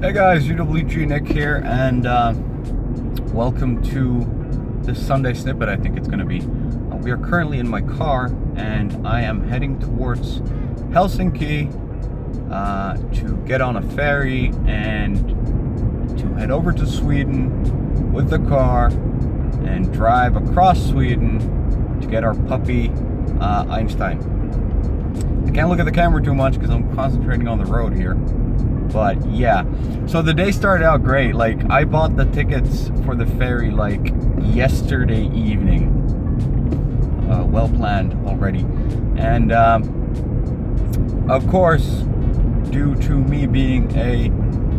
Hey guys, UWG Nick here, and welcome to this Sunday snippet. I think it's going to be. We are currently in my car, and I am heading towards Helsinki to get on a ferry and to head over to Sweden with the car and drive across Sweden to get our puppy Einstein. I can't look at the camera too much because I'm concentrating on the road here. But yeah, so the day started out great. Like, I bought the tickets for the ferry like yesterday evening. Well planned already. And of course, due to me being a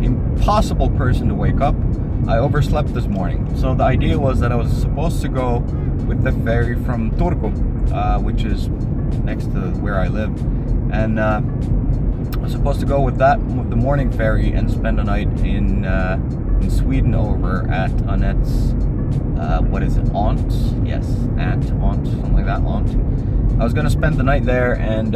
impossible person to wake up, I overslept this morning. So the idea was that I was supposed to go with the ferry from Turku, which is next to where I live. And I was supposed to go with the morning ferry and spend a night in Sweden over at Annette's, what is it, aunt? Yes, aunt, something like that, aunt. I was going to spend the night there and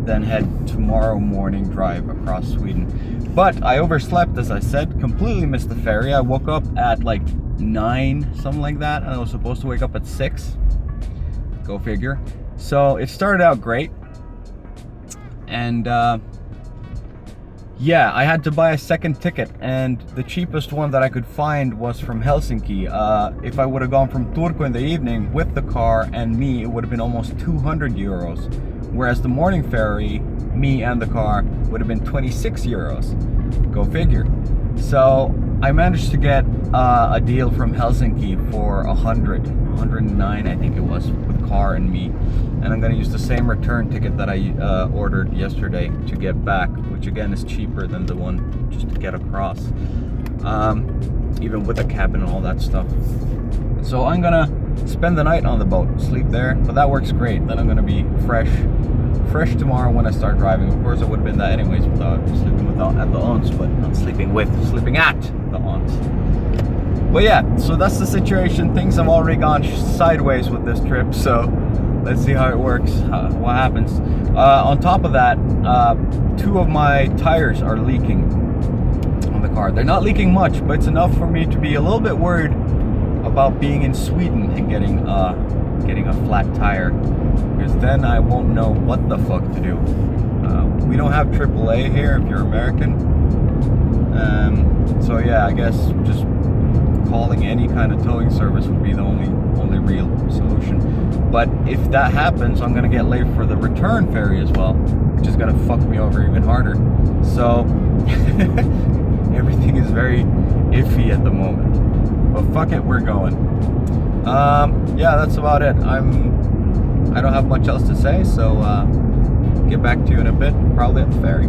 then head tomorrow morning drive across Sweden. But I overslept, as I said, completely missed the ferry. I woke up at like 9, something like that, and I was supposed to wake up at 6. Go figure. So it started out great. And yeah, I had to buy a second ticket, and the cheapest one that I could find was from Helsinki. If I would have gone from Turku in the evening with the car and me, it would have been almost 200 euros. Whereas the morning ferry, me and the car, would have been 26 euros. Go figure. So I managed to get a deal from Helsinki for 109, I think it was, with car and me. And I'm going to use the same return ticket that I ordered yesterday to get back, which again is cheaper than the one just to get across, even with the cabin and all that stuff. So I'm going to spend the night on the boat, sleep there, but that works great. Then I'm going to be fresh tomorrow when I start driving. Of course, I would have been that anyways without sleeping at the aunts, but not sleeping at the aunts. But yeah, so that's the situation. Things have already gone sideways with this trip, so let's see how it works, what happens. On top of that, 2 of my tires are leaking on the car. They're not leaking much, but it's enough for me to be a little bit worried about being in Sweden and getting a flat tire, because then I won't know what the fuck to do. We don't have AAA here if you're American. So yeah, I guess just calling any kind of towing service would be the only real solution. But if that happens, I'm gonna get late for the return ferry as well, which is gonna fuck me over even harder. So everything is very iffy at the moment. But fuck it, we're going. Yeah, that's about it. I don't have much else to say, so get back to you in a bit, probably at the ferry.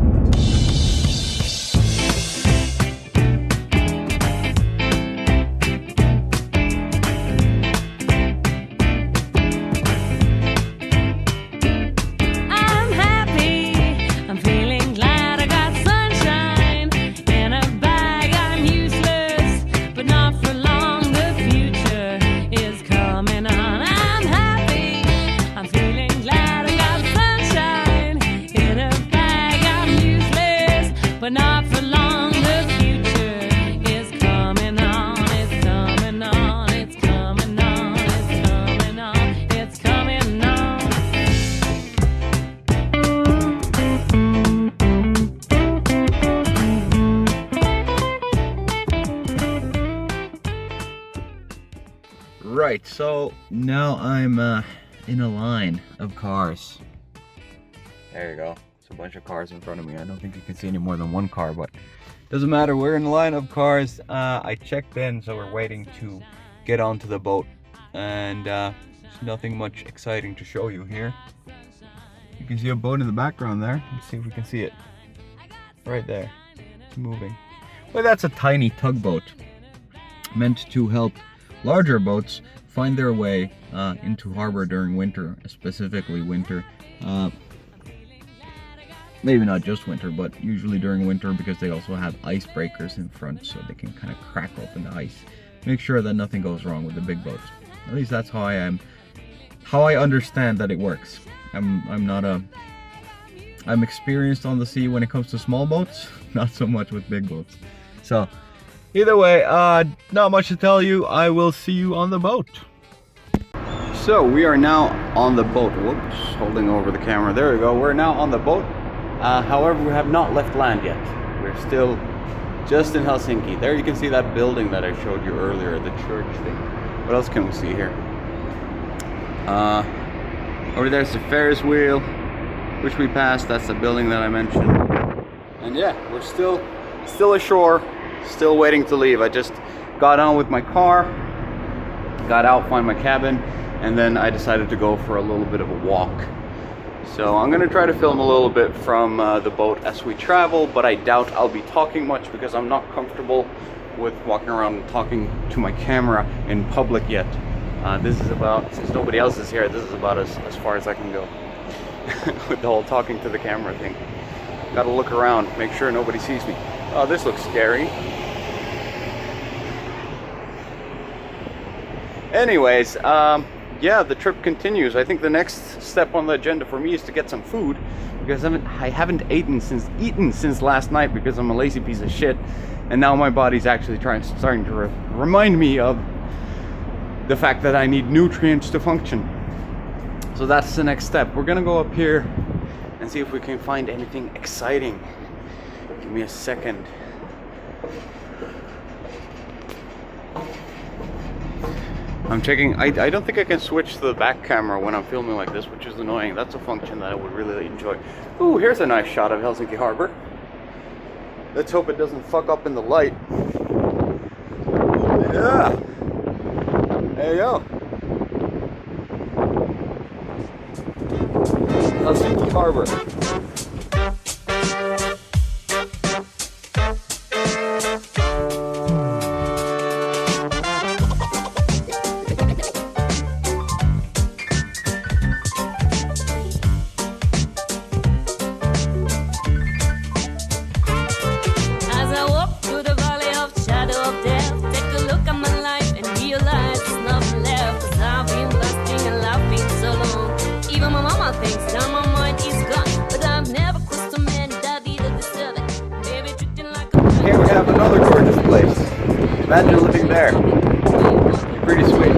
But not for long, the future is coming on, it's coming on, it's coming on, it's coming on, it's coming on. Right, so now I'm in a line of cars. There you go. A bunch of cars in front of me. I don't think you can see any more than one car, but doesn't matter. We're in a line of cars. I checked in, so we're waiting to get onto the boat, and there's nothing much exciting to show you here. You can see a boat in the background there. Let's see if we can see it. Right there. It's moving. Well, that's a tiny tugboat meant to help larger boats find their way into harbor during winter, specifically winter. Maybe not just winter, but usually during winter, because they also have icebreakers in front, so they can kind of crack open the ice. Make sure that nothing goes wrong with the big boats. At least that's how I understand that it works. I'm experienced on the sea when it comes to small boats, not so much with big boats. So either way, not much to tell you. I will see you on the boat. So we are now on the boat. Whoops, holding over the camera. There we go. We're now on the boat. However, we have not left land yet. We're still just in Helsinki. There you can see that building that I showed you earlier, the church thing. What else can we see here? Over there's the Ferris wheel, which we passed. That's the building that I mentioned. And yeah, we're still ashore, still waiting to leave. I just got on with my car, got out, find my cabin, and then I decided to go for a little bit of a walk. So I'm gonna try to film a little bit from the boat as we travel, but I doubt I'll be talking much because I'm not comfortable with walking around and talking to my camera in public yet. This is about, since nobody else is here, this is about as far as I can go with the whole talking to the camera thing. Gotta look around, make sure nobody sees me. Oh, this looks scary. Anyways, yeah, the trip continues. I think the next step on the agenda for me is to get some food because I haven't eaten since last night because I'm a lazy piece of shit, and now my body's actually starting to remind me of the fact that I need nutrients to function. So that's the next step. We're gonna go up here and see if we can find anything exciting. Give me a second. I'm checking. I don't think I can switch to the back camera when I'm filming like this, which is annoying. That's a function that I would really enjoy. Ooh, here's a nice shot of Helsinki Harbor. Let's hope it doesn't fuck up in the light. Yeah. There you go. Helsinki Harbor. Here we have another gorgeous place. Imagine living there. Pretty sweet.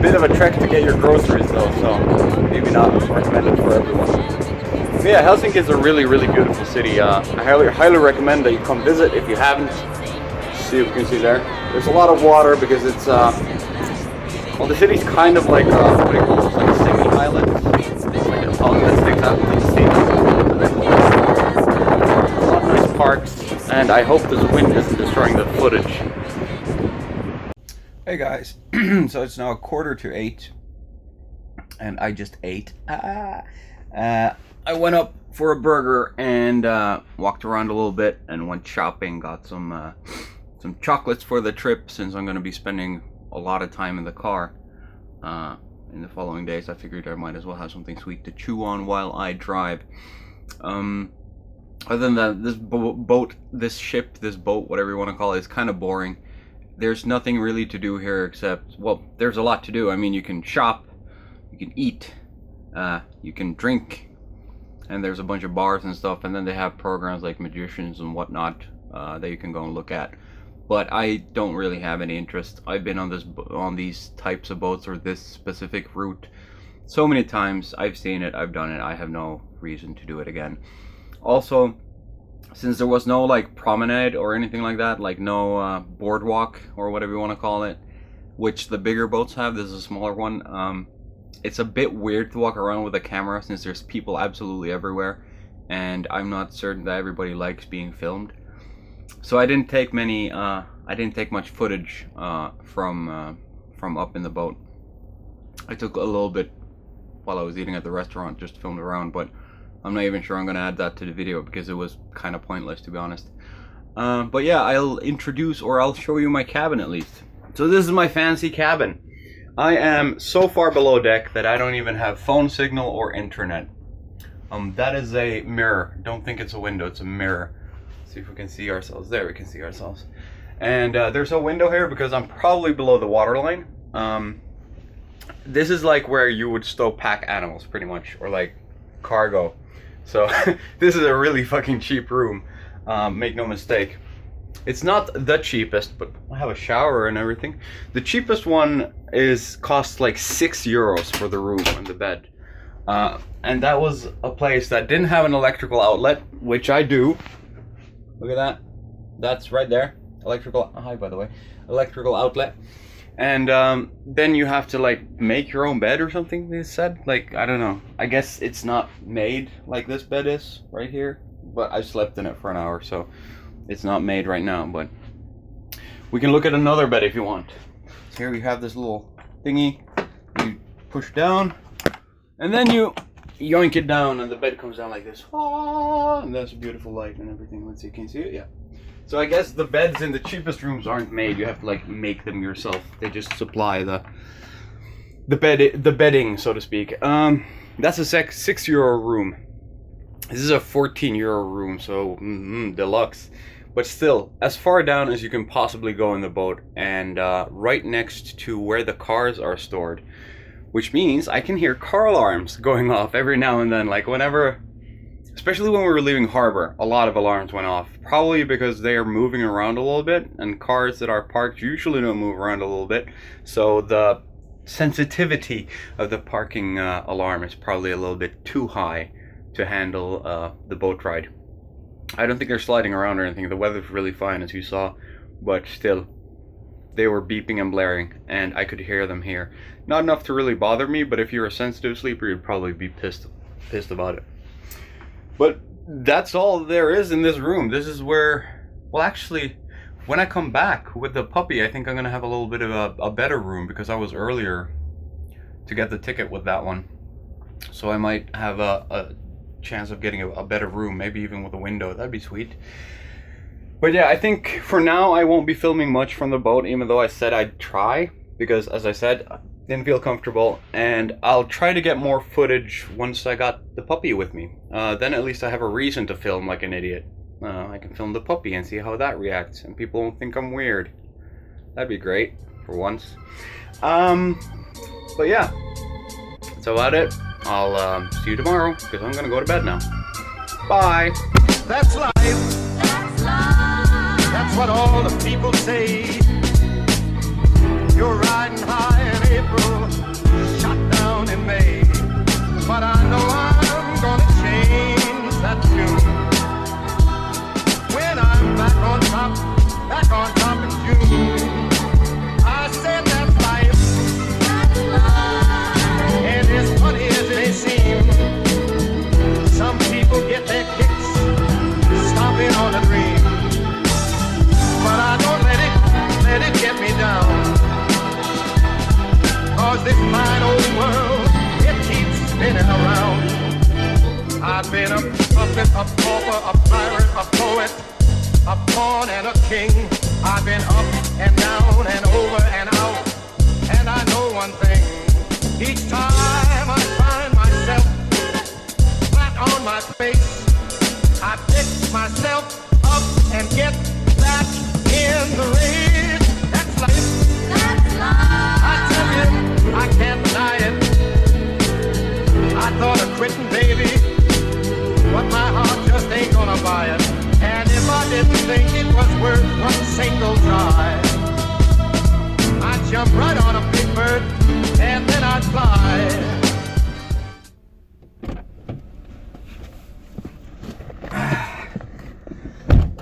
Bit of a trek to get your groceries though, so maybe not recommended for everyone. But yeah, Helsinki is a really beautiful city. I highly recommend that you come visit if you haven't. See if you can see there. There's a lot of water because it's well, the city's kind of like what do you call it? It's like a semi-island. It's like a tongue that sticks out into the sea. Parks, and I hope this wind isn't destroying the footage. Hey guys, so it's now 7:45 and I just ate. I went up for a burger and walked around a little bit and went shopping, got some chocolates for the trip since I'm going to be spending a lot of time in the car in the following days. I figured I might as well have something sweet to chew on while I drive. Other than that, this boat, whatever you want to call it, is kind of boring. There's nothing really to do here except, well, there's a lot to do. I mean, you can shop, you can eat, you can drink, and there's a bunch of bars and stuff, and then they have programs like magicians and whatnot that you can go and look at. But I don't really have any interest. I've been on these types of boats or this specific route so many times. I've seen it, I've done it. I have no reason to do it again. Also, since there was no like promenade or anything like that, like no boardwalk or whatever you want to call it, which the bigger boats have, this is a smaller one, it's a bit weird to walk around with a camera since there's people absolutely everywhere, and I'm not certain that everybody likes being filmed. So I didn't take much footage from up in the boat. I took a little bit while I was eating at the restaurant, just filmed around, but I'm not even sure I'm going to add that to the video because it was kind of pointless, to be honest. But yeah, I'll show you my cabin at least. So this is my fancy cabin. I am so far below deck that I don't even have phone signal or internet. That is a mirror. Don't think it's a window, it's a mirror. Let's see if we can see ourselves. There, we can see ourselves. And there's a window here because I'm probably below the waterline. This is like where you would stow pack animals, pretty much, or like cargo. So this is a really fucking cheap room. Make no mistake. It's not the cheapest, but I have a shower and everything. The cheapest one costs like €6 for the room and the bed. And that was a place that didn't have an electrical outlet, which I do. Look at that. That's right there. Hi, by the way. Electrical outlet. And then you have to like make your own bed or something, they said. Like, I don't know. I guess it's not made like this bed is right here. But I slept in it for an hour, so it's not made right now. But we can look at another bed if you want. So here we have this little thingy. You push down. And then you yoink it down and the bed comes down like this. And that's a beautiful light and everything. Let's see, can you see it? Yeah. So I guess the beds in the cheapest rooms aren't made. You have to like make them yourself. They just supply the bedding, so to speak. That's a €6 room. This is a €14 room, so deluxe. But still, as far down as you can possibly go in the boat, and right next to where the cars are stored. Which means I can hear car alarms going off every now and then. Like whenever, especially when we were leaving harbor, a lot of alarms went off. Probably because they are moving around a little bit, and cars that are parked usually don't move around a little bit. So the sensitivity of the parking alarm is probably a little bit too high to handle the boat ride. I don't think they're sliding around or anything. The weather's really fine, as you saw, but still. They were beeping and blaring, and I could hear them here. Not enough to really bother me, but if you're a sensitive sleeper, you'd probably be pissed about it. But that's all there is in this room. This is where, well, actually, when I come back with the puppy, I think I'm gonna have a little bit of a better room, because I was earlier to get the ticket with that one. So I might have a chance of getting a better room, maybe even with a window. That'd be sweet. But yeah, I think for now I won't be filming much from the boat, even though I said I'd try, because as I said, I didn't feel comfortable, and I'll try to get more footage once I got the puppy with me. Then at least I have a reason to film like an idiot. I can film the puppy and see how that reacts, and people won't think I'm weird. That'd be great, for once. But yeah, that's about it. I'll see you tomorrow, because I'm gonna go to bed now. Bye! That's life. That's what all the people say. You're riding high in April, shot down in May. But I know I'm gonna change that tune. When I'm back on top in June. I said that's life. And as funny as it may seem, some people get their kicks stomping on a dream. But I don't let it get me down. Cause this fine old world, it keeps spinning around. I've been a puppet, a pauper, a pirate, a poet, a pawn and a king. I've been up and down and over and out. And I know one thing, each time I find myself flat on my face, I pick myself up and get back in the race. That's life. That's life. I tell you, I can't deny it. I thought of quitting, baby, but my heart just ain't gonna buy it. And if I didn't think it was worth one single try, I'd jump right on a big bird and then I'd fly.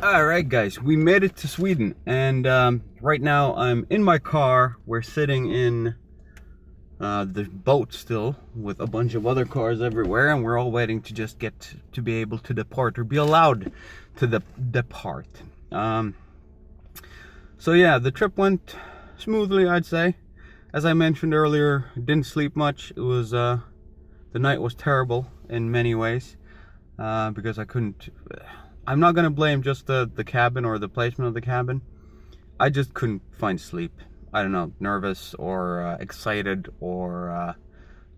Alright guys, we made it to Sweden, and right now I'm in my car. We're sitting in the boat still, with a bunch of other cars everywhere, and we're all waiting to just get to be able to depart, or be allowed to depart. So yeah, the trip went smoothly, I'd say. As I mentioned earlier, didn't sleep much. It was the night was terrible in many ways, because I couldn't. I'm not gonna blame just the cabin or the placement of the cabin. I just couldn't find sleep. I don't know, nervous or excited, or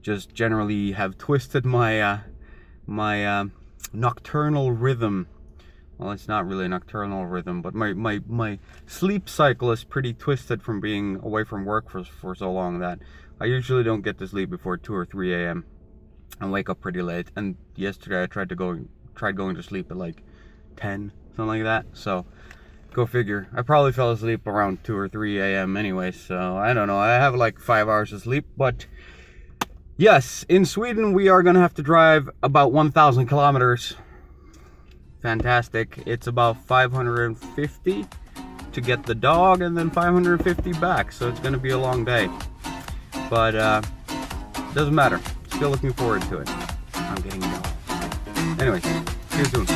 just generally have twisted my nocturnal rhythm. Well, it's not really a nocturnal rhythm, but my sleep cycle is pretty twisted from being away from work for so long that I usually don't get to sleep before 2 or 3 a.m. and wake up pretty late. And yesterday I tried going to sleep at like 10, something like that. So go figure. I probably fell asleep around 2 or 3 a.m. anyway, so I don't know. I have like 5 hours of sleep, but yes, in Sweden we are gonna have to drive about 1,000 kilometers. Fantastic. It's about 550 to get the dog and then 550 back, so it's gonna be a long day. But doesn't matter. Still looking forward to it. I'm getting it all. Anyways, see you soon.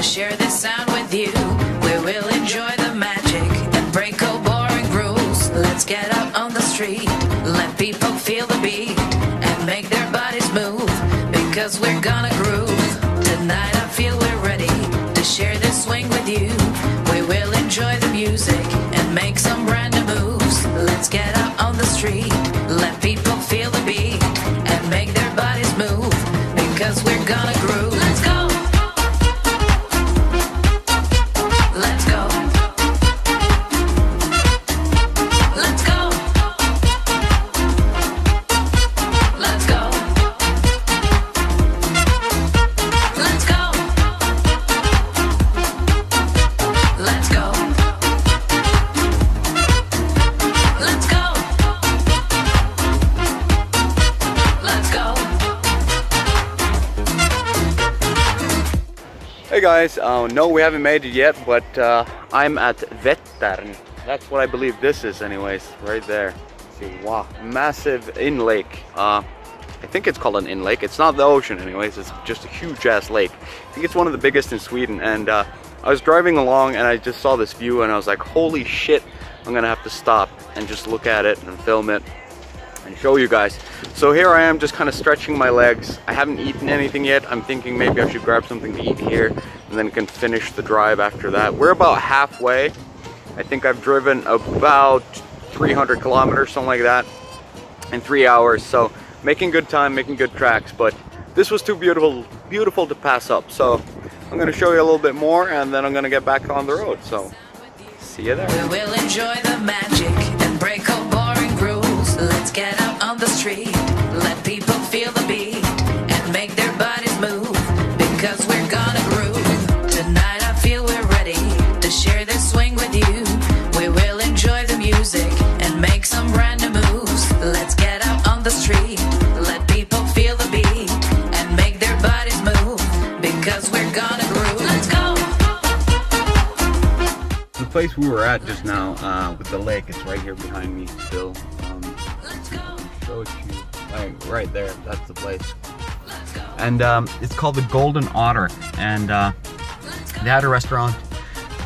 Share this sound with you. We will enjoy the magic and break all boring rules. Let's get out on the street, let people feel the beat and make their bodies move, because we're gonna groove. Tonight I feel we're ready to share this swing with you. We will enjoy the music and make some brand new moves. Let's get out on the street, let people feel the beat and make their bodies move, because we're gonna groove. Let's go! Hey guys, no, we haven't made it yet, but I'm at Vättern. That's what I believe this is anyways, right there. See, wow, massive in-lake. I think it's called an in-lake. It's not the ocean anyways, it's just a huge ass lake. I think it's one of the biggest in Sweden, and I was driving along and I just saw this view and I was like, holy shit, I'm gonna have to stop and just look at it and film it and show you guys. So here I am, just kind of stretching my legs. I haven't eaten anything yet. I'm thinking maybe I should grab something to eat here and then can finish the drive after that. We're about halfway. I think I've driven about 300 kilometers, something like that, in 3 hours. So making good time, making good tracks, but this was too beautiful to pass up. So I'm gonna show you a little bit more and then I'm gonna get back on the road. So see you there. We will enjoy the magic and break all boring rules. Let's get out on the street, let people feel the beat and make their bodies move, because we're gonna groove. Tonight I feel we're ready to share this swing with you. We will enjoy the music and make some brand new moves. Let's get out on the street, let people feel the beat and make their bodies move, because we're gonna groove. Let's go! The place we were at just now with the lake, it's right here behind me still. Show it to you, like right there, that's the place. And it's called the Golden Otter, and they had a restaurant,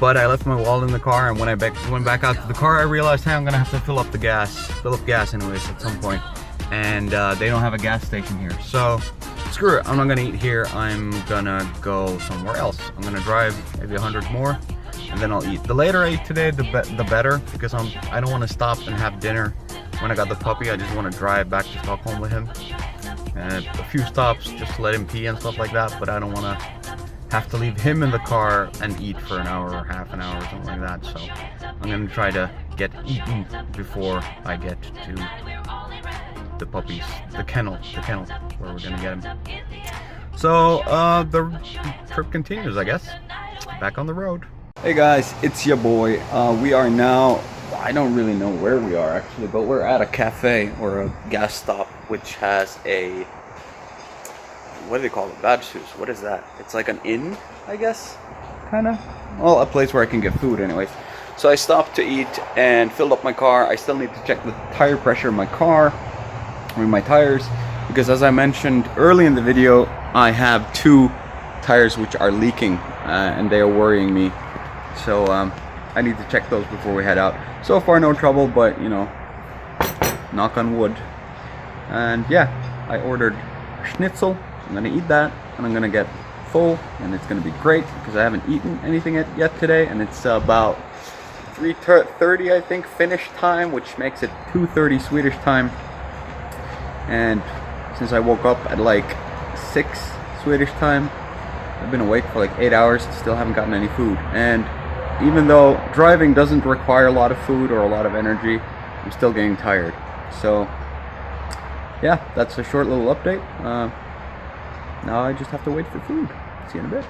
but I left my wallet in the car, and when I went back out to the car I realized, hey, I'm gonna have to fill up gas anyways at some point, and they don't have a gas station here, so screw it, I'm not gonna eat here. I'm gonna go somewhere else. I'm gonna drive maybe 100 more and then I'll eat. The later I eat today, the better, because I don't want to stop and have dinner when I got the puppy. I just want to drive back to Stockholm with him, and a few stops just to let him pee and stuff like that, but I don't want to have to leave him in the car and eat for an hour or half an hour or something like that. So I'm gonna try to get eaten before I get to the puppies, the kennel where we're gonna get him. So the trip continues, I guess. Back on the road. Hey guys, it's your boy. We are now, I don't really know where we are actually, but we're at a cafe or a gas stop which has a, what do they call it? Badshus. What is that? It's like an inn, I guess, kind of. Well, a place where I can get food anyways. So I stopped to eat and filled up my car. I still need to check the tire pressure in my car, or in my tires, because as I mentioned early in the video, I have 2 tires which are leaking and they are worrying me. So I need to check those before we head out. So far no trouble, but you know, knock on wood. And yeah, I ordered schnitzel. I'm gonna eat that and I'm gonna get full, and it's gonna be great because I haven't eaten anything yet today, and it's about 3:30 I think Finnish time, which makes it 2:30 Swedish time. And since I woke up at like 6 Swedish time, I've been awake for like 8 hours, still haven't gotten any food. And even though driving doesn't require a lot of food or a lot of energy, I'm still getting tired. So yeah, that's a short little update. Now I just have to wait for food. See you in a bit.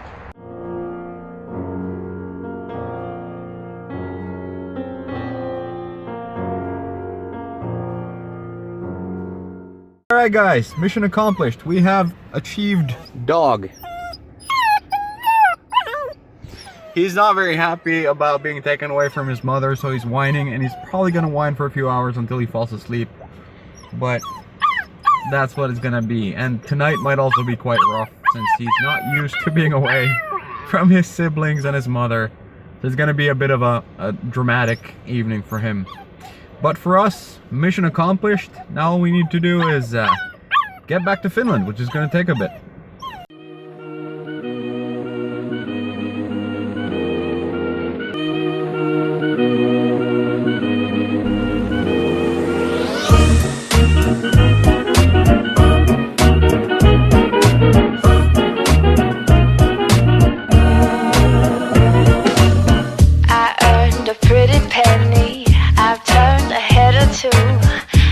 Alright guys, mission accomplished. We have achieved dog. He's not very happy about being taken away from his mother, so he's whining, and he's probably gonna whine for a few hours until he falls asleep. But that's what it's gonna be. And tonight might also be quite rough since he's not used to being away from his siblings and his mother. There's gonna be a bit of a dramatic evening for him. But for us, mission accomplished. Now all we need to do is get back to Finland, which is gonna take a bit.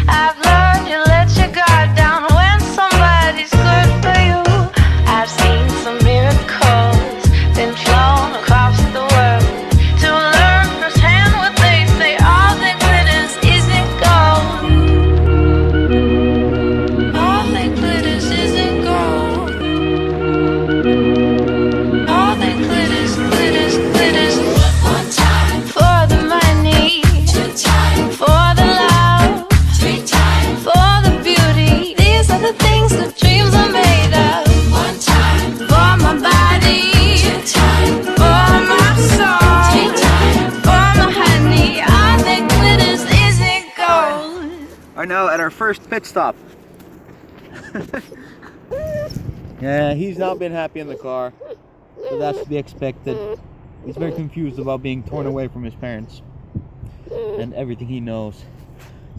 I've learned you let your guard down when somebody's good for you. I've seen some miracles, been flown across the world to learn firsthand what they say. All that glitters isn't gold. All that glitters isn't gold. All that glitters, glitters, glitters. One time for the money, two times for the love. The things that dreams are made of. One time for my body, two time for my soul, three time for my honey. All that glitters isn't gold. Are now at our first pit stop. Yeah, he's not been happy in the car, but that's to be expected. He's very confused about being torn away from his parents and everything he knows.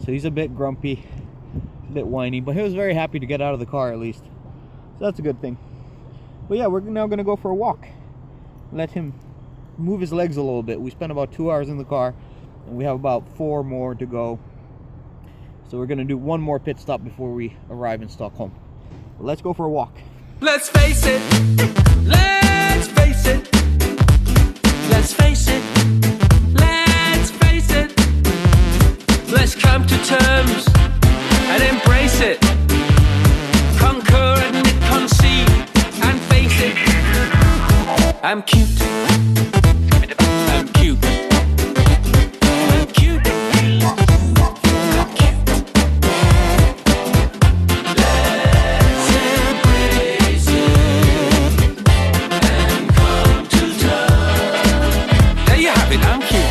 So he's a bit grumpy. A bit whiny, but he was very happy to get out of the car at least, so that's a good thing. But yeah, we're now gonna go for a walk, let him move his legs a little bit. We spent about 2 hours in the car and we have about 4 more to go, so we're gonna do one more pit stop before we arrive in Stockholm. But let's go for a walk. Let's face it, let's face it, let's face it, let's face it, let's come to terms and embrace it, conquer, admit, concede, and face it. I'm cute, I'm cute, I'm cute, I'm cute. Let's embrace it and come to terms. There you have it, I'm cute.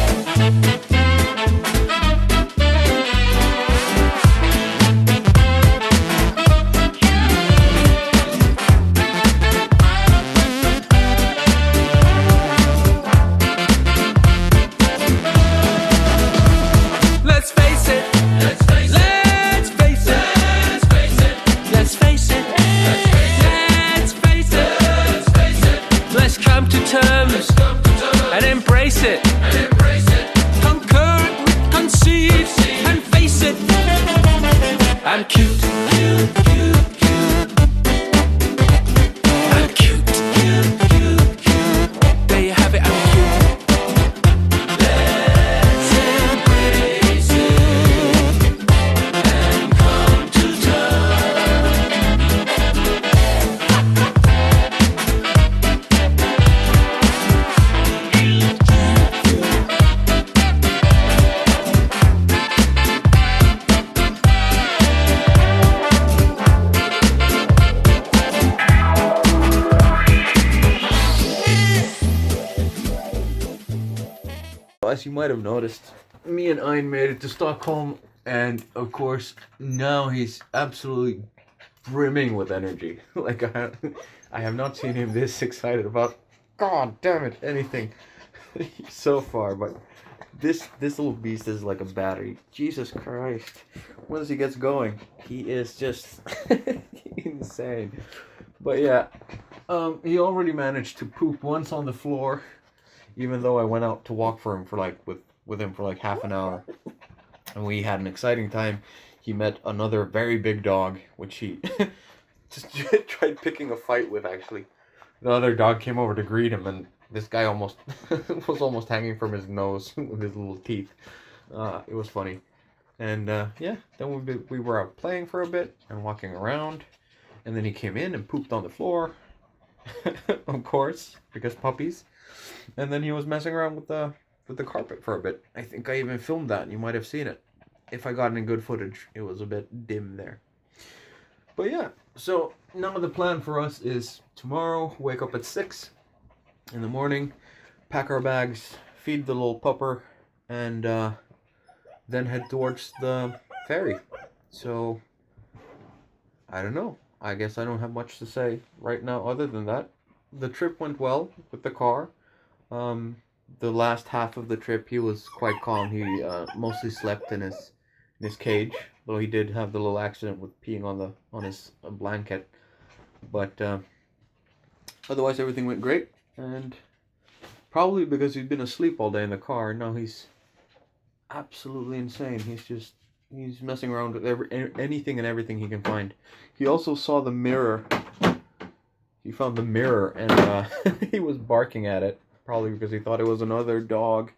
I'm cute, cute, cute, cute. I'm cute, cute, cute, cute. There you have it, I'm cute. Let's embrace it and come to terms. As you might have noticed, me and Ein made it to Stockholm, and of course now he's absolutely brimming with energy. Like I have not seen him this excited about, god damn it, anything so far. But this little beast is like a battery. Jesus Christ, once he gets going, he is just insane. But yeah, He already managed to poop once on the floor, even though I went out to walk for him for like with him for like half an hour, and we had an exciting time. He met another very big dog, which he just tried picking a fight with. Actually, the other dog came over to greet him, and this guy almost was almost hanging from his nose with his little teeth. It was funny, and yeah, then we were out playing for a bit and walking around, and then he came in and pooped on the floor. Of course, because puppies. And then he was messing around with the carpet for a bit. I think I even filmed that, and you might have seen it. If I got any good footage, it was a bit dim there. But yeah, so now the plan for us is tomorrow, wake up at 6 in the morning, pack our bags, feed the little pupper, and then head towards the ferry. So, I don't know. I guess I don't have much to say right now other than that. The trip went well with the car. The last half of the trip he was quite calm. He mostly slept in his cage, though he did have the little accident with peeing on his blanket. But otherwise everything went great, and probably because he'd been asleep all day in the car. Now he's absolutely insane. He's messing around with anything and everything he can find. He also saw the mirror. He found the mirror, and he was barking at it, probably because he thought it was another dog.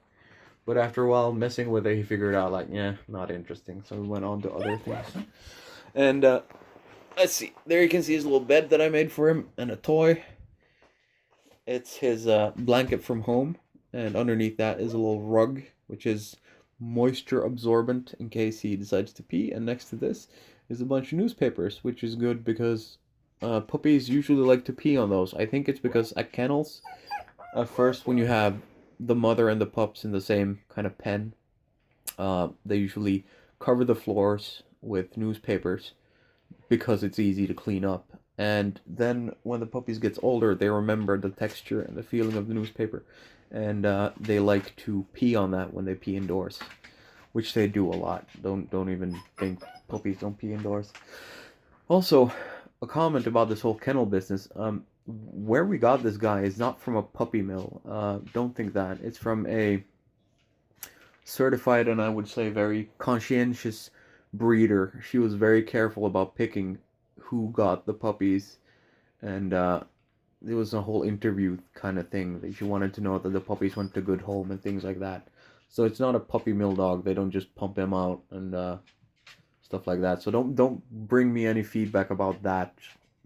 But after a while messing with it, he figured out, like, yeah, not interesting. So we went on to other things. And let's see. There you can see his little bed that I made for him, and a toy. It's his blanket from home, and underneath that is a little rug, which is moisture absorbent in case he decides to pee. And next to this is a bunch of newspapers, which is good because puppies usually like to pee on those. I think it's because at kennels, at first when you have the mother and the pups in the same kind of pen, they usually cover the floors with newspapers because it's easy to clean up. And then when the puppies gets older, they remember the texture and the feeling of the newspaper, and they like to pee on that when they pee indoors, which they do a lot. Don't even think puppies don't pee indoors. Also, a comment about this whole kennel business. Where we got this guy is not from a puppy mill. Don't think that. It's from a certified and I would say very conscientious breeder. She was very careful about picking who got the puppies, and it was a whole interview kind of thing that she wanted to know that the puppies went to good home and things like that. So it's not a puppy mill dog. They don't just pump him out and stuff like that. So don't bring me any feedback about that,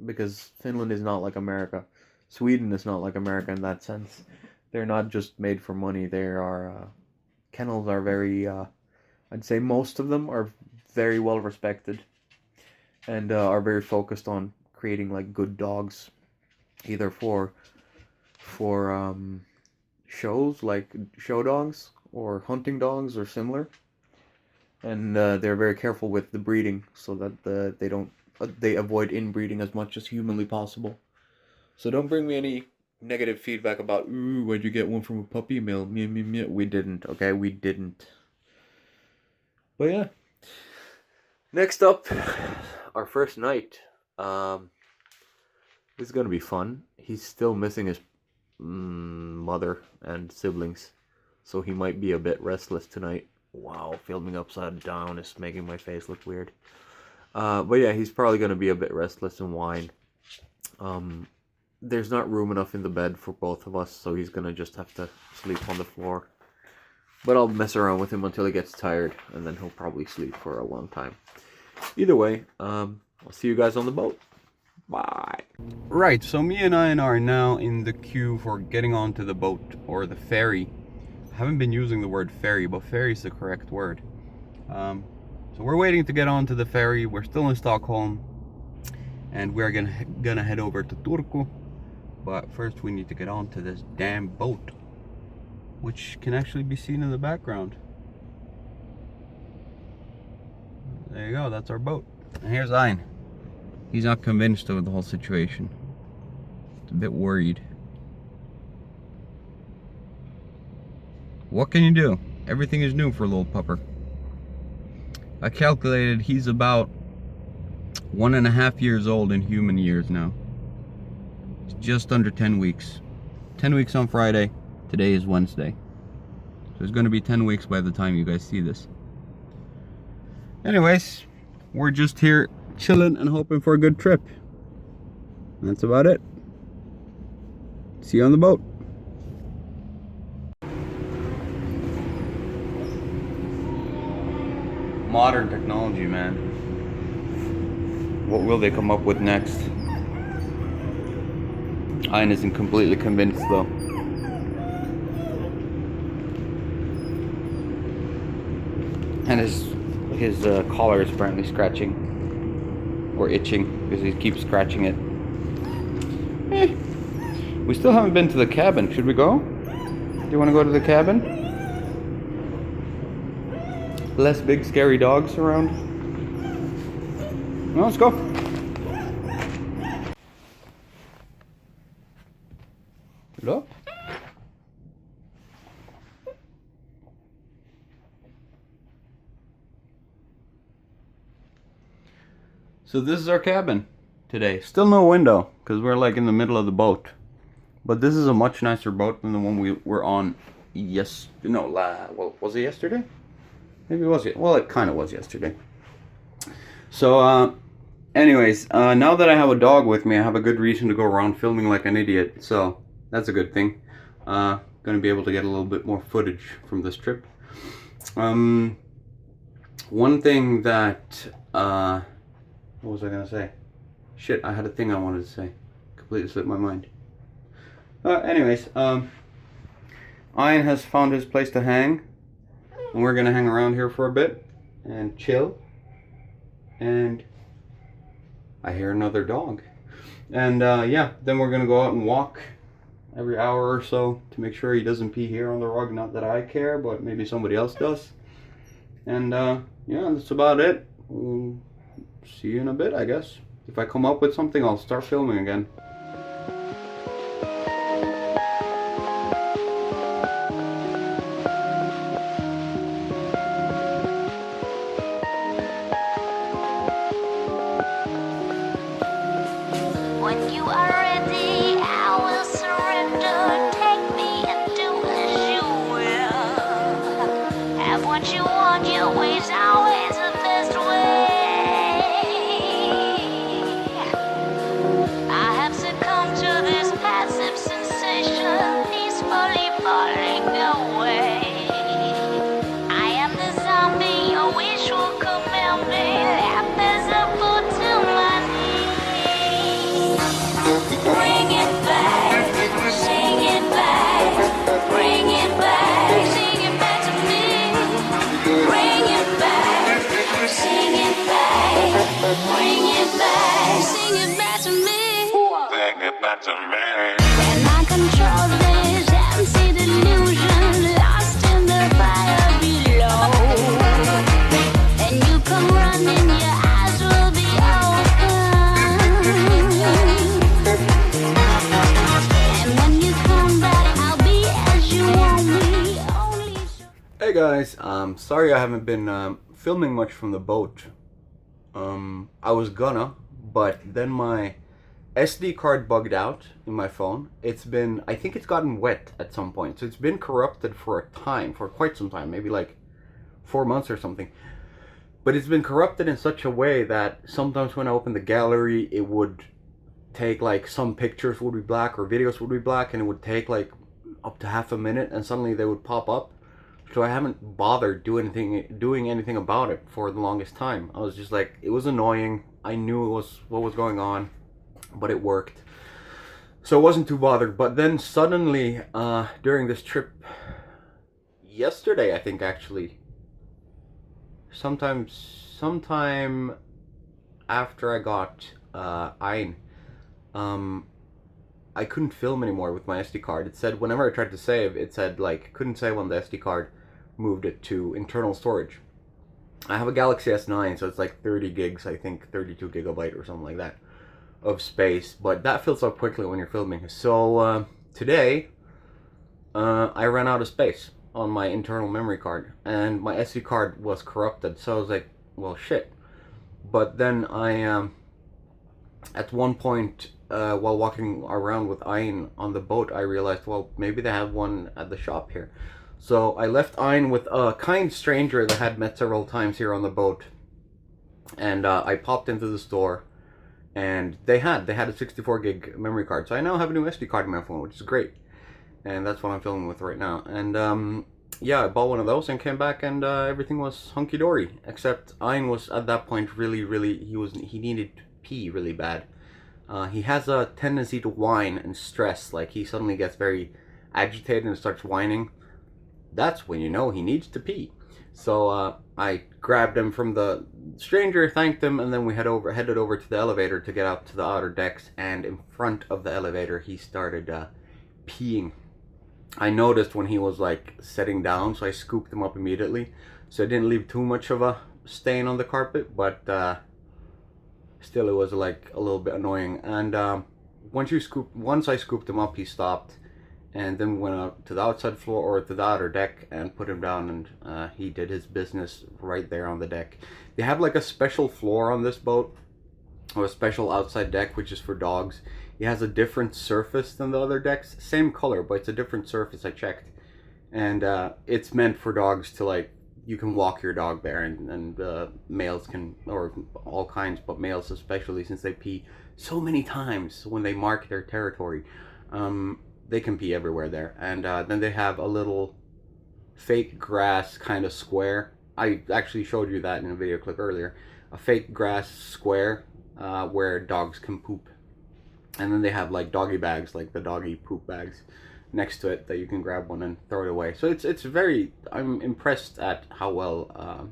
because Finland is not like America. Sweden is not like America in that sense. They're not just made for money. They are kennels are very I'd say most of them are very well respected, and are very focused on creating like good dogs, either for shows like show dogs or hunting dogs or similar. And they're very careful with the breeding so that they avoid inbreeding as much as humanly possible. So don't bring me any negative feedback about, ooh, where'd you get one from a puppy mill? We didn't, okay? We didn't. But yeah. Next up, our first night. This is gonna be fun. He's still missing his mother and siblings, so he might be a bit restless tonight. Wow, filming upside down is making my face look weird. But yeah, he's probably gonna be a bit restless and whine. There's not room enough in the bed for both of us, so he's gonna just have to sleep on the floor. But I'll mess around with him until he gets tired, and then he'll probably sleep for a long time. Either way, I'll see you guys on the boat. Bye. Right, so me and I are now in the queue for getting onto the boat, or the ferry. I haven't been using the word ferry, but ferry is the correct word. So we're waiting to get onto the ferry. We're still in Stockholm, and we're gonna head over to Turku. But first we need to get onto this damn boat, which can actually be seen in the background. There you go, that's our boat. And here's Ein. He's not convinced of the whole situation. He's a bit worried. What can you do? Everything is new for a little pupper. I calculated he's about 1.5 years old in human years now. just under 10 weeks. 10 weeks on Friday. Today is Wednesday. So it's going to be 10 weeks by the time you guys see this. Anyways, we're just here chilling and hoping for a good trip. That's about it. See you on the boat. Modern technology, man. What will they come up with next? Ian isn't completely convinced though. And his collar is apparently scratching or itching because he keeps scratching it. We still haven't been to the cabin. Should we go? Do you want to go to the cabin? Less big scary dogs around. Well, let's go. Look. So this is our cabin today. Still no window because we're like in the middle of the boat. But this is a much nicer boat than the one we were on was it yesterday? Maybe it was it. Well, it kind of was yesterday. So anyways, now that I have a dog with me, I have a good reason to go around filming like an idiot. So that's a good thing. Gonna be able to get a little bit more footage from this trip. One thing that what was I gonna say? Shit, I had a thing I wanted to say. Completely slipped my mind. Anyways, Ian has found his place to hang, and we're gonna hang around here for a bit and chill. And I hear another dog, and yeah, then we're gonna go out and walk every hour or so to make sure he doesn't pee here on the rug. Not that I care, but maybe somebody else does. And yeah, that's about it. We'll see you in a bit, I guess. If I come up with something, I'll start filming again. When you are ready, I will surrender. Take me and do as you will. Have what you want, your way's always the best way. I have succumbed to this passive sensation, peacefully falling away. I am the zombie, your wish will command me. Lap as a foot to my knees. Bring it back, sing it back, bring it back, sing it back to me. Bring it back, sing it back, bring it back, sing it back to me. Bring it back to me. Can I control this empty delusion, lost in the fire below? And you come running, your eyes will be open. And when you come back, I'll be as you want me. Only so. Hey guys, sorry I haven't been filming much from the boat. I was gonna, but then my SD card bugged out in my phone. I think it's gotten wet at some point, so it's been corrupted for quite some time, maybe like 4 months or something. But it's been corrupted in such a way that sometimes when I open the gallery, it would take like some pictures would be black or videos would be black, and it would take like up to half a minute, and suddenly they would pop up. So I haven't bothered doing anything about it for the longest time. I was just like, it was annoying. I knew what was going on, but it worked. So I wasn't too bothered. But then suddenly, during this trip, yesterday I think actually, sometime after I got Ian, I couldn't film anymore with my SD card. It said whenever I tried to save, it said like couldn't save on the SD card, moved it to internal storage. I have a Galaxy S9, so it's like 30 gigs, I think 32 gigabyte or something like that of space, but that fills up quickly when you're filming. So today I ran out of space on my internal memory card, and my SD card was corrupted, so I was like, well shit. But then I at one point while walking around with Ayn on the boat, I realized, well, maybe they have one at the shop here. So I left Ayn with a kind stranger that I had met several times here on the boat, and I popped into the store, and they had a 64 gig memory card. So I now have a new SD card in my phone, which is great, and that's what I'm filming with right now. And yeah, I bought one of those and came back, and everything was hunky dory. Except Ayn was at that point really he needed to pee really bad. He has a tendency to whine and stress. Like, he suddenly gets very agitated and starts whining. That's when you know he needs to pee. So I grabbed him from the stranger, thanked him, and then we headed over to the elevator to get up to the outer decks. And in front of the elevator, he started peeing. I noticed when he was like sitting down, so I scooped him up immediately. So I didn't leave too much of a stain on the carpet, but still it was like a little bit annoying. And once I scooped him up, he stopped, and then we went out to the outside floor, or to the outer deck, and put him down, and he did his business right there on the deck. They have like a special floor on this boat, or a special outside deck, which is for dogs. It has a different surface than the other decks, same color, but it's a different surface. I checked, and it's meant for dogs to, like, you can walk your dog there, and males can, or all kinds, but males especially, since they pee so many times when they mark their territory. They can pee everywhere there. And then they have a little fake grass kind of square. I actually showed you that in a video clip earlier. A fake grass square where dogs can poop. And then they have like doggy bags, like the doggy poop bags, next to it that you can grab one and throw it away. So it's very, I'm impressed at how well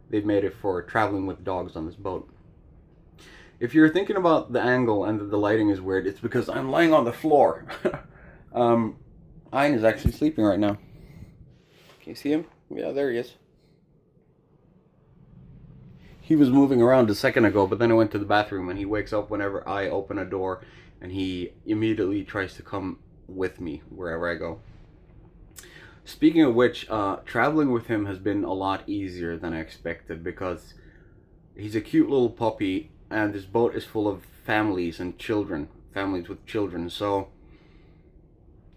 they've made it for traveling with dogs on this boat. If you're thinking about the angle and that the lighting is weird, it's because I'm lying on the floor. Ayn is actually sleeping right now. Can you see him? Yeah, there he is. He was moving around a second ago, but then I went to the bathroom, and he wakes up whenever I open a door, and he immediately tries to come with me wherever I go. Speaking of which, traveling with him has been a lot easier than I expected, because he's a cute little puppy, and this boat is full of families and children, families with children. So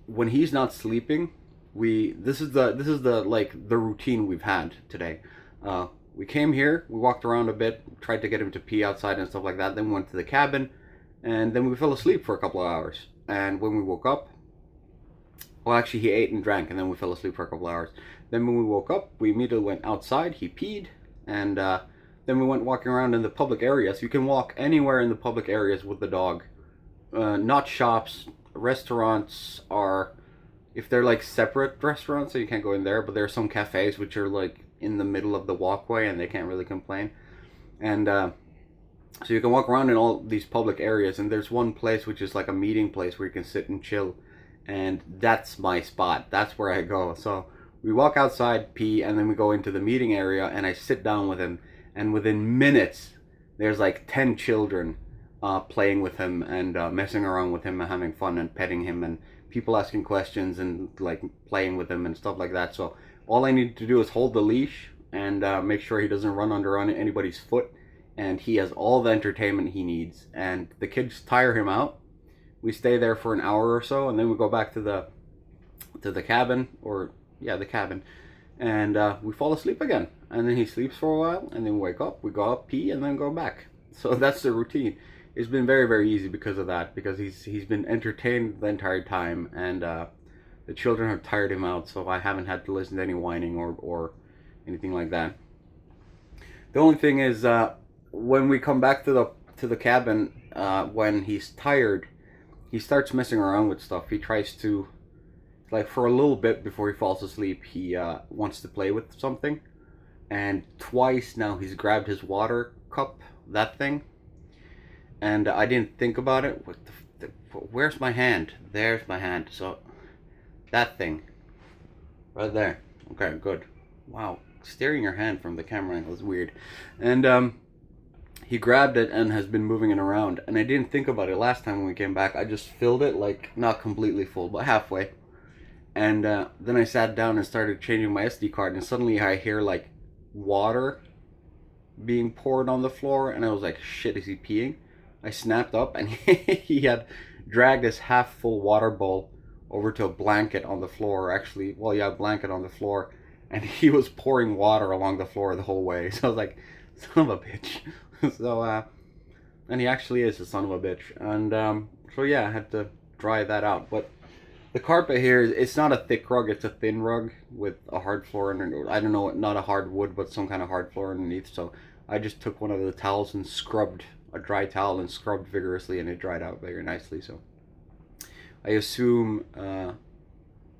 when he's not sleeping, this is the like the routine we've had today. We came here, we walked around a bit, tried to get him to pee outside and stuff like that, then we went to the cabin, and then we fell asleep for a couple of hours. And when we woke up, well, actually he ate and drank, and then we fell asleep for a couple of hours. Then when we woke up, we immediately went outside, he peed, and then we went walking around in the public areas. You can walk anywhere in the public areas with the dog. Not shops, restaurants are, if they're like separate restaurants, so you can't go in there, but there are some cafes which are like in the middle of the walkway, and they can't really complain. And so you can walk around in all these public areas, and there's one place which is like a meeting place where you can sit and chill, and that's my spot. That's where I go. So we walk outside, pee, and then we go into the meeting area, and I sit down with him, and within minutes there's like 10 children playing with him, and messing around with him, and having fun, and petting him, and people asking questions, and like playing with him and stuff like that. So all I need to do is hold the leash and make sure he doesn't run under on anybody's foot, and he has all the entertainment he needs. And the kids tire him out. We stay there for an hour or so, and then we go back to the cabin, or yeah, the cabin, and we fall asleep again. And then he sleeps for a while, and then we wake up, we go up, pee, and then go back. So that's the routine. It's been very, very easy because of that, because he's been entertained the entire time, and the children have tired him out, so I haven't had to listen to any whining or anything like that. The only thing is, when we come back to the cabin, when he's tired, he starts messing around with stuff. He tries to, like, for a little bit before he falls asleep, he wants to play with something. And twice now he's grabbed his water cup, that thing, and I didn't think about it. Where's my hand? There's my hand. So that thing right there. Okay, good. Wow, steering your hand from the camera angle is weird. And he grabbed it and has been moving it around, and I didn't think about it last time when we came back. I just filled it, like, not completely full, but halfway. And then I sat down and started changing my SD card, and suddenly I hear like water being poured on the floor, and I was like, shit, is he peeing? I snapped up, and he had dragged his half full water bowl over to a blanket on the floor. Actually, well, yeah, a blanket on the floor, and he was pouring water along the floor the whole way. So I was like, son of a bitch. So and he actually is a son of a bitch. And so yeah, I had to dry that out. But the carpet here, it's not a thick rug, it's a thin rug with a hard floor underneath. I don't know, not a hard wood, but some kind of hard floor underneath. So I just took one of the towels and scrubbed, a dry towel, and scrubbed vigorously, and it dried out very nicely. So I assume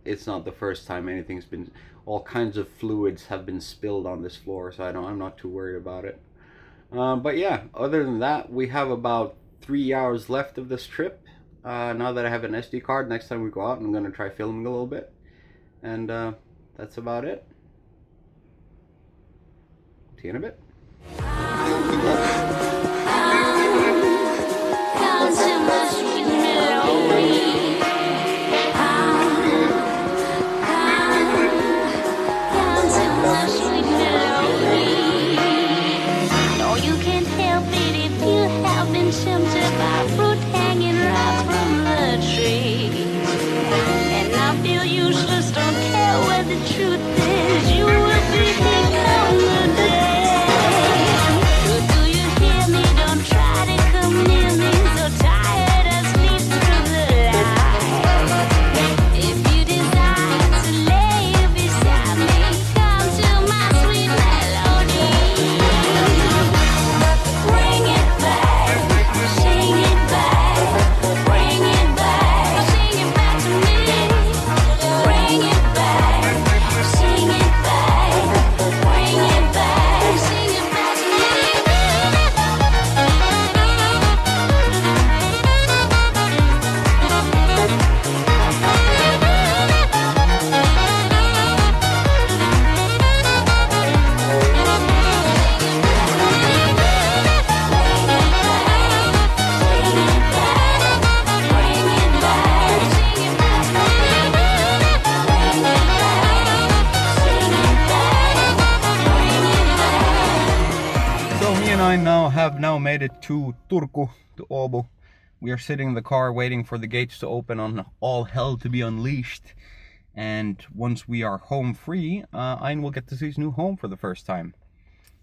it's not the first time anything's been, all kinds of fluids have been spilled on this floor, so I'm not too worried about it. But yeah, other than that, we have about 3 hours left of this trip. Now that I have an SD card, next time we go out, I'm going to try filming a little bit. And that's about it. See you in a bit. Have now made it to Turku, to Åbo. We are sitting in the car waiting for the gates to open on all hell to be unleashed. And once we are home free, Ein will get to see his new home for the first time.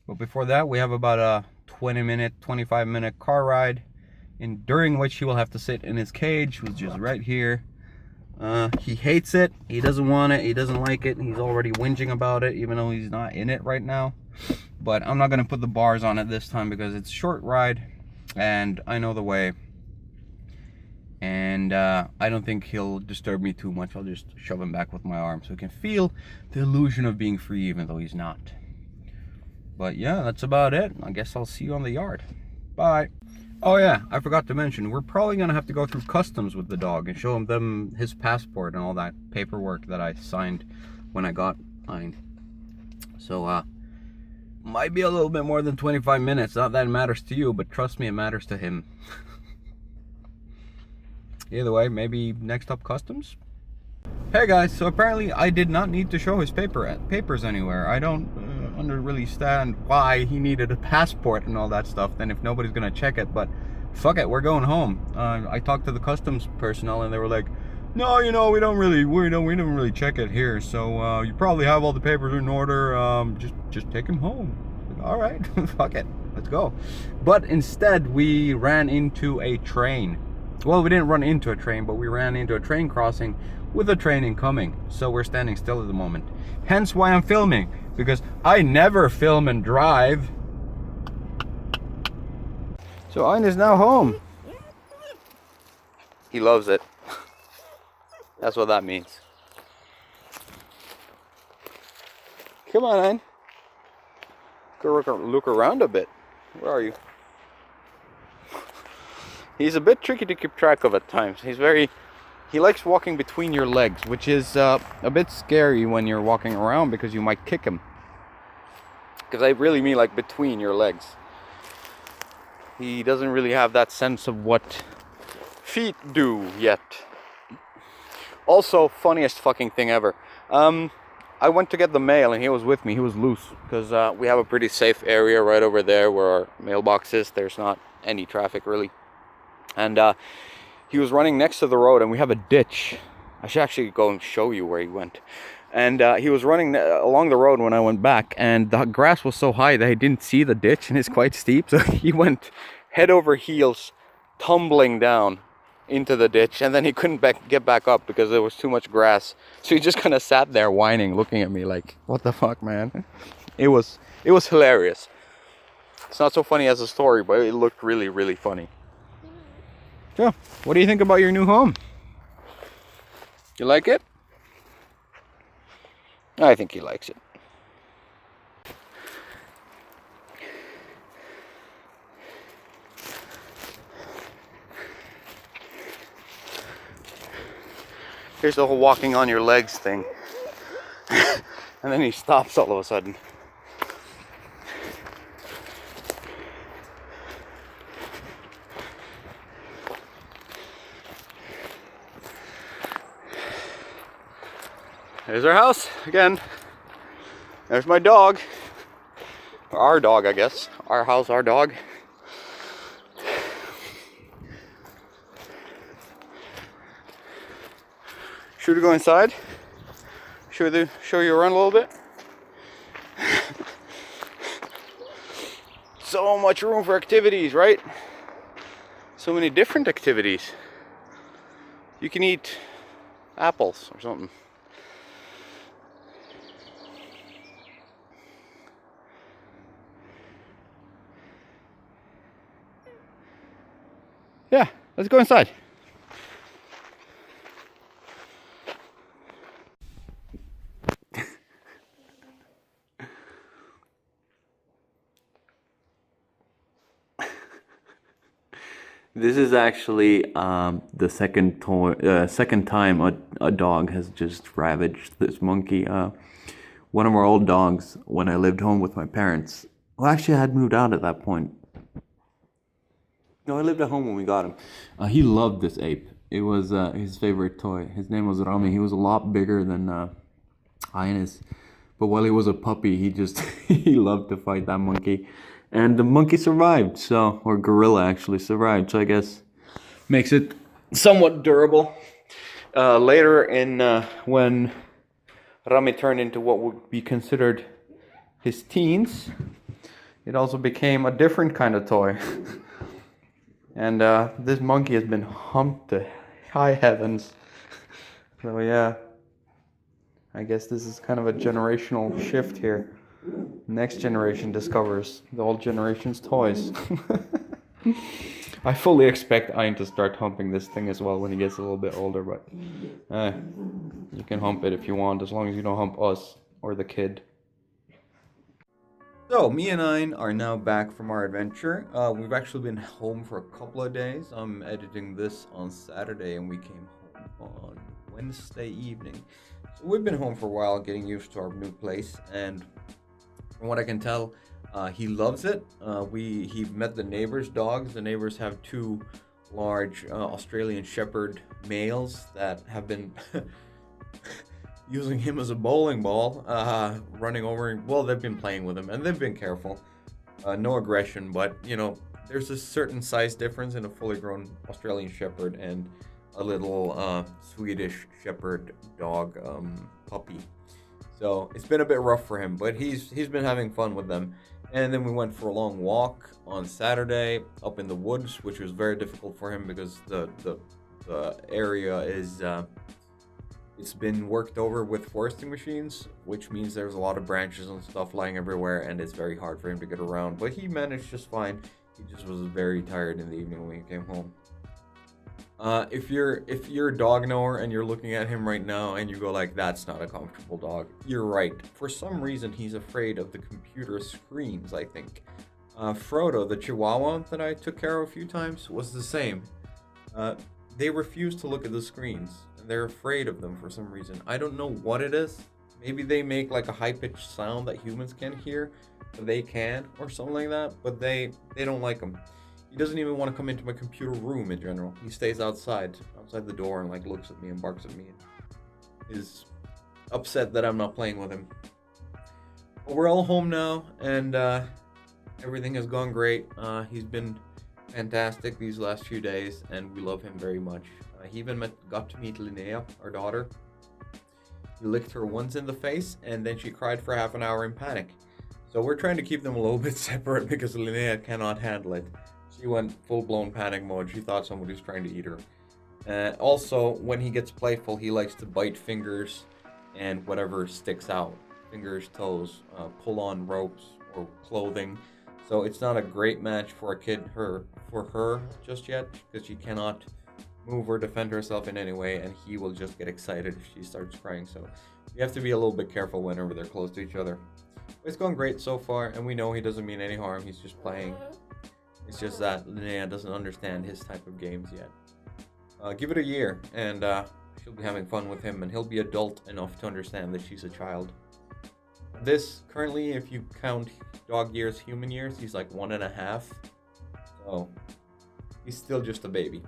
But before that, we have about a 25-minute car ride, during which he will have to sit in his cage, which is right here. He hates it, he doesn't want it, he doesn't like it, he's already whinging about it, even though he's not in it right now. But I'm not going to put the bars on it this time because it's a short ride and I know the way. And I don't think he'll disturb me too much. I'll just shove him back with my arm so he can feel the illusion of being free even though he's not. But yeah, that's about it. I guess I'll see you on the yard. Bye. Oh yeah, I forgot to mention, we're probably going to have to go through customs with the dog and show them his passport and all that paperwork that I signed when I got mine. So, might be a little bit more than 25 minutes. Not that it matters to you, but trust me, it matters to him. Either way, maybe next up customs? Hey guys, so apparently I did not need to show his papers anywhere. I don't really understand why he needed a passport and all that stuff then if nobody's gonna check it, but fuck it, we're going home. I talked to the customs personnel and they were like, no, you know, we don't really check it here, so you probably have all the papers in order, just take him home. Like, all right, fuck it, let's go. But instead we ran into a train. Well, we didn't run into a train, but we ran into a train crossing with a train incoming, so we're standing still at the moment. Hence why I'm filming, because I never film and drive. So Ein is now home. He loves it. That's what that means. Come on, Ein. Go look around a bit. Where are you? He's a bit tricky to keep track of at times. He likes walking between your legs, which is a bit scary when you're walking around because you might kick him. Because I really mean like between your legs. He doesn't really have that sense of what feet do yet. Also, funniest fucking thing ever. I went to get the mail and he was with me. He was loose because we have a pretty safe area right over there where our mailbox is. There's not any traffic really. And he was running next to the road, and we have a ditch. I should actually go and show you where he went. And he was running along the road when I went back, and the grass was so high that he didn't see the ditch, and it's quite steep. So he went head over heels, tumbling down into the ditch, and then he couldn't get back up because there was too much grass. So he just kind of sat there whining, looking at me like, what the fuck, man? It was hilarious. It's not so funny as a story, but it looked really, really funny. So, what do you think about your new home? You like it? I think he likes it. Here's the whole walking on your legs thing. And then he stops all of a sudden. There's our house again. There's my dog. Or our dog, I guess. Our house, our dog. Should we go inside? Show you around a little bit? So much room for activities, right? So many different activities. You can eat apples or something. Yeah, let's go inside. This is actually the second time a dog has just ravaged this monkey. One of our old dogs, when I lived home with my parents, well, actually I had moved out at that point. No, I lived at home when we got him. He loved this ape. It was his favorite toy. His name was Rami. He was a lot bigger than Ines. But while he was a puppy, he loved to fight that monkey. And the monkey survived, or gorilla actually survived. So I guess makes it somewhat durable. Later when Rami turned into what would be considered his teens, it also became a different kind of toy. And this monkey has been humped to high heavens. So yeah, I guess this is kind of a generational shift here. Next generation discovers the old generation's toys. I fully expect Ayn to start humping this thing as well when he gets a little bit older, but you can hump it if you want, as long as you don't hump us or the kid. So, me and Ayn are now back from our adventure. We've actually been home for a couple of days. I'm editing this on Saturday and we came home on Wednesday evening. So we've been home for a while, getting used to our new place, and from what I can tell, he loves it. He met the neighbors' dogs. The neighbors have two large Australian Shepherd males that have been using him as a bowling ball, running over. Well, they've been playing with him, and they've been careful. No aggression, but, there's a certain size difference in a fully grown Australian Shepherd and a little Swedish Shepherd dog puppy. So it's been a bit rough for him, but he's been having fun with them. And then we went for a long walk on Saturday up in the woods, which was very difficult for him because the area is it's been worked over with foresting machines, which means there's a lot of branches and stuff lying everywhere, and it's very hard for him to get around. But he managed just fine. He just was very tired in the evening when he came home. If you're a dog knower and you're looking at him right now and you go like, that's not a comfortable dog, you're right. For some reason, he's afraid of the computer screens, I think. Frodo, the Chihuahua that I took care of a few times, was the same. They refuse to look at the screens. They're afraid of them for some reason. I don't know what it is. Maybe they make like a high-pitched sound that humans can hear, but they can, or something like that, but they don't like them. He doesn't even want to come into my computer room in general. He stays outside the door and like looks at me and barks at me. Is upset that I'm not playing with him. But we're all home now, and everything has gone great. He's been fantastic these last few days, and we love him very much. He even got to meet Linnea, our daughter. He licked her once in the face, and then she cried for half an hour in panic. So we're trying to keep them a little bit separate because Linnea cannot handle it. She went full-blown panic mode. She thought somebody was trying to eat her. Also, when he gets playful, he likes to bite fingers and whatever sticks out. Fingers, toes, pull on ropes or clothing. So it's not a great match for her just yet, because she cannot move or defend herself in any way, and he will just get excited if she starts crying. So you have to be a little bit careful whenever they're close to each other. But it's going great so far, and we know he doesn't mean any harm. He's just playing. It's just that Linnea doesn't understand his type of games yet. Give it a year, and she'll be having fun with him, and he'll be adult enough to understand that she's a child. This, currently, if you count dog years, human years, he's like 1.5. So, he's still just a baby.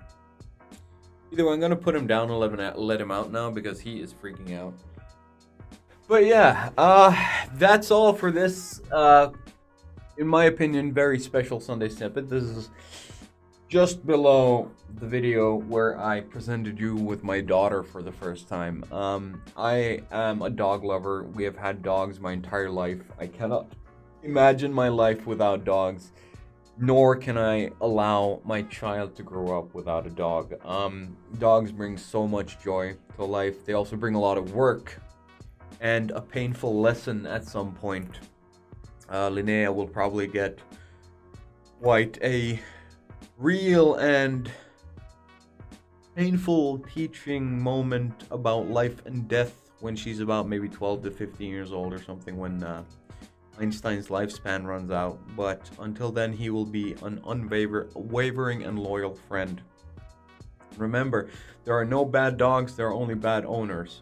Either way, I'm going to put him down and let him out now because he is freaking out. But yeah, that's all for this, in my opinion, very special Sunday Snippet. This is just below the video where I presented you with my daughter for the first time. I am a dog lover. We have had dogs my entire life. I cannot imagine my life without dogs, nor can I allow my child to grow up without a dog. Dogs bring so much joy to life. They also bring a lot of work and a painful lesson at some point. Linnea will probably get quite a real and painful teaching moment about life and death when she's about maybe 12 to 15 years old or something, when Einstein's lifespan runs out. But until then, he will be an unwavering and loyal friend. Remember, there are no bad dogs, there are only bad owners.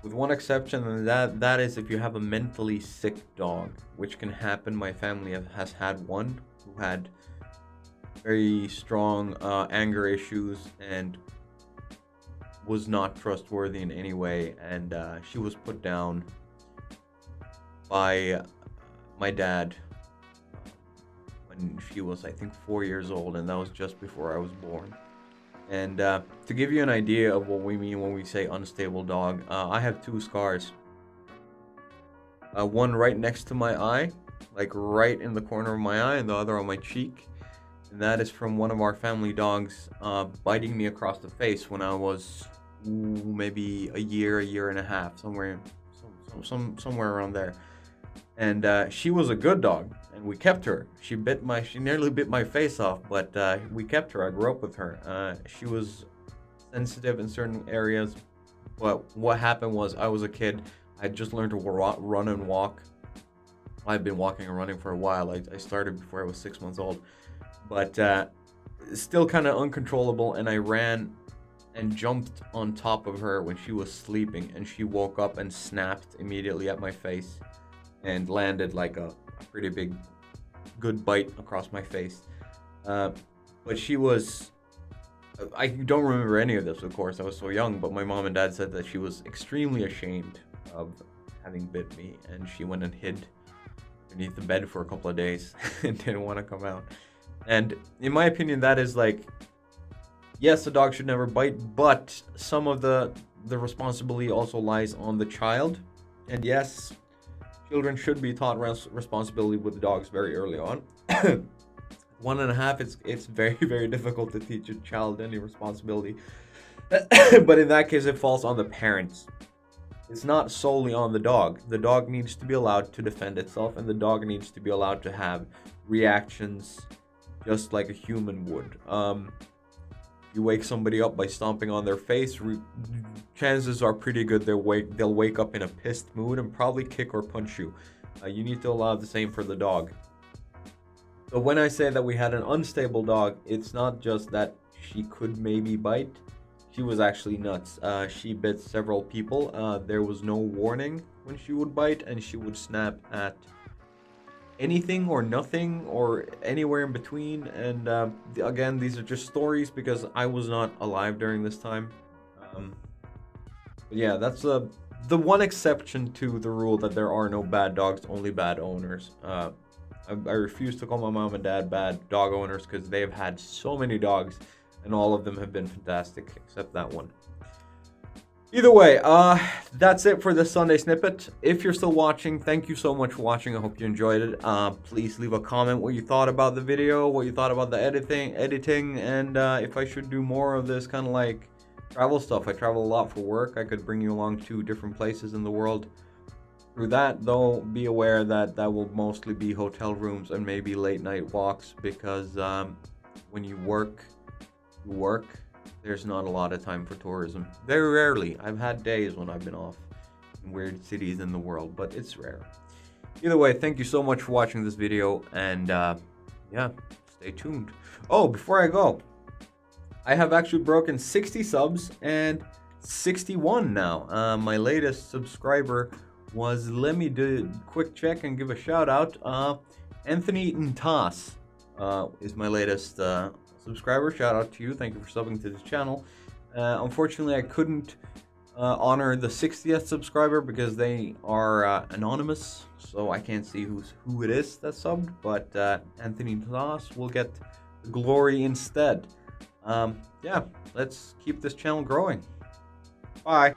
With one exception, and that is if you have a mentally sick dog, which can happen. My family has had one who had very strong anger issues and was not trustworthy in any way, and she was put down by my dad when she was, I think, 4 years old, and that was just before I was born. And to give you an idea of what we mean when we say unstable dog, I have 2 scars. One right next to my eye, like right in the corner of my eye, and the other on my cheek. And that is from one of our family dogs biting me across the face when I was maybe a year and a half, somewhere around there. And she was a good dog, and we kept her. She nearly bit my face off, but we kept her. I grew up with her. She was sensitive in certain areas, but what happened was I was a kid. I had just learned to run and walk. I've been walking and running for a while. I started before I was 6 months old, but still kind of uncontrollable, and I ran and jumped on top of her when she was sleeping, and she woke up and snapped immediately at my face and landed like a pretty good bite across my face. But she was, I don't remember any of this, of course, I was so young, but my mom and dad said that she was extremely ashamed of having bit me, and she went and hid beneath the bed for a couple of days and didn't want to come out. And in my opinion, that is like, yes, a dog should never bite, but some of the responsibility also lies on the child. And yes, children should be taught responsibility with dogs very early on. 1.5, it's very, very difficult to teach a child any responsibility. But in that case, it falls on the parents. It's not solely on the dog. The dog needs to be allowed to defend itself, and the dog needs to be allowed to have reactions just like a human would. You wake somebody up by stomping on their face, chances are pretty good they'll wake up in a pissed mood and probably kick or punch you. You need to allow the same for the dog. So when I say that we had an unstable dog, it's not just that she could maybe bite. She was actually nuts. She bit several people. There was no warning when she would bite, and she would snap at anything or nothing or anywhere in between. And again, these are just stories because I was not alive during this time. But yeah, that's the one exception to the rule that there are no bad dogs, only bad owners. I refuse to call my mom and dad bad dog owners because they've had so many dogs, and all of them have been fantastic except that one. Either way, that's it for this Sunday snippet. If you're still watching, thank you so much for watching. I hope you enjoyed it. Please leave a comment what you thought about the video, what you thought about the editing, and if I should do more of this kind of like travel stuff. I travel a lot for work. I could bring you along to different places in the world. Through that, though, be aware that that will mostly be hotel rooms and maybe late night walks, because when you work. There's not a lot of time for tourism. Very rarely. I've had days when I've been off in weird cities in the world, but it's rare. Either way, thank you so much for watching this video, and yeah, stay tuned. Oh, before I go, I have actually broken 60 subs and 61 now. My latest subscriber was, let me do a quick check and give a shout out. Anthony Ntas is my latest subscriber. Shout out to you. Thank you for subbing to this channel. Unfortunately, I couldn't honor the 60th subscriber because they are anonymous, so I can't see who it is that subbed, but Anthony Toss will get the glory instead. Yeah, let's keep this channel growing. Bye.